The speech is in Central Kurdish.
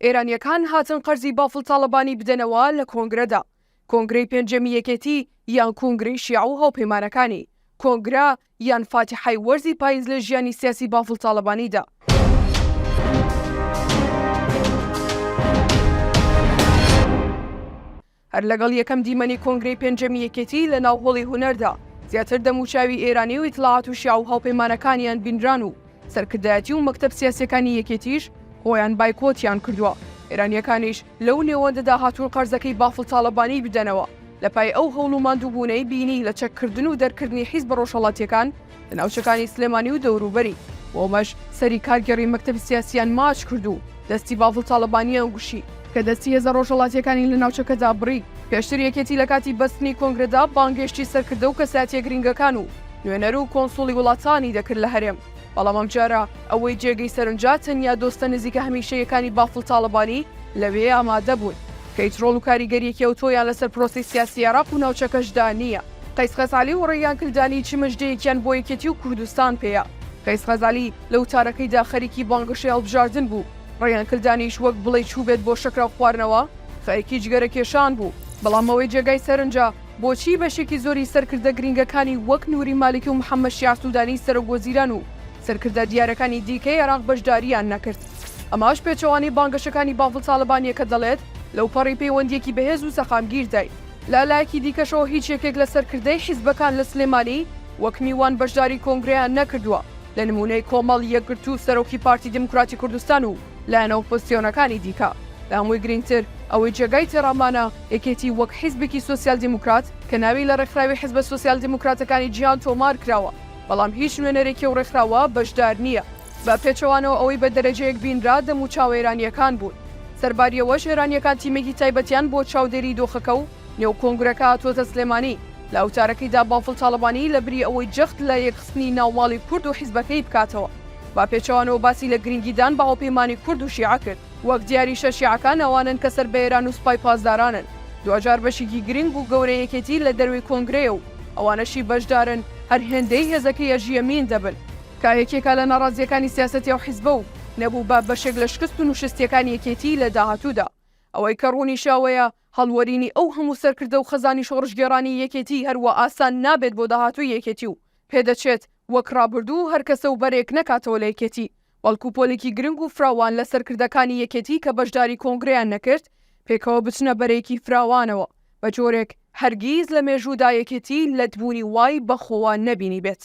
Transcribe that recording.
ئێرانیەکان هاتن قەرزی بافڵ تاڵەبانی بدەنەوە لە کۆنگرەدا. کۆنگرەی پێنجەمی یەکێتی یان کۆنگرەی شیع و هاوپەیمانەکانی، کۆنگرا یان فاتحای وەرزی پاییز لە ژیانی سیاسی بافڵ تاڵەبانیدا. هەر لەگەڵ یەکەم دیمەنی کۆنگرەی پێنجەمی یەکێتی لە ناوهۆڵی هونەردا زیاتر دەموچاوی ئێرانی و ئیتلاعات و شیع و هاوپەیمانەکانیان بینران و سەرکردایەتی و مەکتەب سیاسیەکانی یەکێتیش خۆیان بایکۆتیان کردووە. ئێرانیەکانیش لەو نێوەندەدا هاتوون قەرزەکەی بافڵ تاڵەبانی بدەنەوە لە پای ئەو هەوڵ و ماندووبوونەی بینی لە چەککردن و دەرکردنی حیزب ڕۆژهەڵاتیەکان لە ناوچەکانی سلێمانی و دەوروبەری. ئەومەش سەری کارگەڕی مەکتەب سیاسیان ماچ کرد و دەستی بافڵ تاڵەبانیان گوشی کە دەستی هێزە ڕۆژهەڵاتیەکانی لە ناوچەکەدا بڕی. پێشتر یەکێتی لە کاتی بەستنی کۆنگرەدا بانگێشتی سەرکردە و کەساتیە گرنگەکان و نوێنەر و کۆنسوڵی وڵاتانی دەکرد لە هەرێم. بەڵام ئەم جارە ئەوەی جێگەی سەرنجات تەنیا دۆستە نزیکە هەمیشەیەکانی بافڵ تاڵەبانی لەوێ ئامادە بوون کە هیچ ڕۆڵ و کاریگەریەکی ئەوتۆیان لەسەر پرۆسی سیاسی عێراق و ناوچەکەشدا نییە. قەیس خەزالی و ڕێیان کردانی چ مژدەیەکیان بۆ یەکێتی و کوردستان پێیە. قەیس خەزالی لە وتارەکەیدا خەریکی بانگەشەی هەڵبژاردن بوو. ڕێیان کردانیش وەک بڵێ چوو بێت بۆ شەکرە خواردنەوە خەریکی جگەرە کێشان بوو. بەڵام ئەوەی جێگای سەرنجە بۆچی بەشێکی زۆری سەرکردە گرنگەکانی وەک نووری مالیکی و محەممەد شیع سوودانی سەرۆکوەزیران و سەرکردە دیارەکانی دیکەی عێراق بەشداریان نەکرد. ئەماش پێچەوانی بانگەشەکانی بافڵ تاڵەبانیەکە دەڵێت لەو پەڕی پەیوەندیەکی بەهێز و سەقامگیردای. لالایەکی دیکەشەوە هیچ یەکێک لە سەرکردەی حیزبەکان لە سلێمانی وەک میوان بەشداری کۆنگرەیان نەکردووە لە نمونەی کۆمەڵ یەکگرتو و سەرۆکی پارتی دموکراتی کوردستان و لایەنە ئۆپۆزسیۆنەکانی دیکە. لە هەمووی گرنگتر ئەوەی جێگای تێڕامانە یەکێتی وەک حیزبێکی سۆسیال دیموکرات کە ناوی لە ڕێکخراوی حیزبە سۆسیال دیموکراتەکانی جیهان تۆمار کراوە، بەڵام هیچ نوێنەرێکی و ڕێکخراوە بەشدار نییە. بە پێچەوانەوە ئەوەی بە دەرەجەیەک بینرا دەموچاو ئێرانیەکان بوون. سەرباریەوەش ئێرانیەکان تیمێکی تایبەتیان بۆ چاودێری دۆخەکە و نێو کۆنگرەکە هاتووەتە سلێمانی لە ئەوتارەکەیدا بافڵ تاڵەبانی لە بری ئەوەی جەخت لە یەکخستنی ناوماڵی کورد و حیزبەکەی بکاتەوە. با پێچەوانەوە باسی لە گرنگیدان بە هاوپەیمانی کورد و شیعە کرد. وەک دیاریشە شیعەکان ئەوانن کە سەر بە ئێران و سوپای پاسدارانن. دوجار بەشێکی گرنگ و گەورەیەکێتی لە دەروی کۆنگرەیە و ئەوانەشی بەشدارن هەر هێندەی هێزەکەی ئەژیەمین دەبن کە یەکێکە لە ناڕازیەکانی سیاسەتی و حیزبە و نەبوو بە بەشێک لە شکست و نوشستیەکانی یەکێتی لە داهاتوودا. ئەوەی کە ڕوونی شاوەیە هەڵوەرینی ئەو هەموو سەرکردە و خەزانی شۆڕژگێڕانی یەکێتی هەروە ئاسان نابێت بۆ داهاتووی یەکێتی و پێدەچێت وەک ڕابردوو هەر کەسە و بەرێک نەکاتەوە لە یەکێتی. بەڵکو پۆلێکی گرنگ و فراوان لە سەرکردەکانی یەکێتی کە بەشداری کۆنگرەیان نەکرد پێکەوە بچنە بەرێکی فراوانەوە بە جۆرێک هەرگیز لە مێژوودا یەکێتی لەتبوونی وای بەخۆوان نەبینی بێت.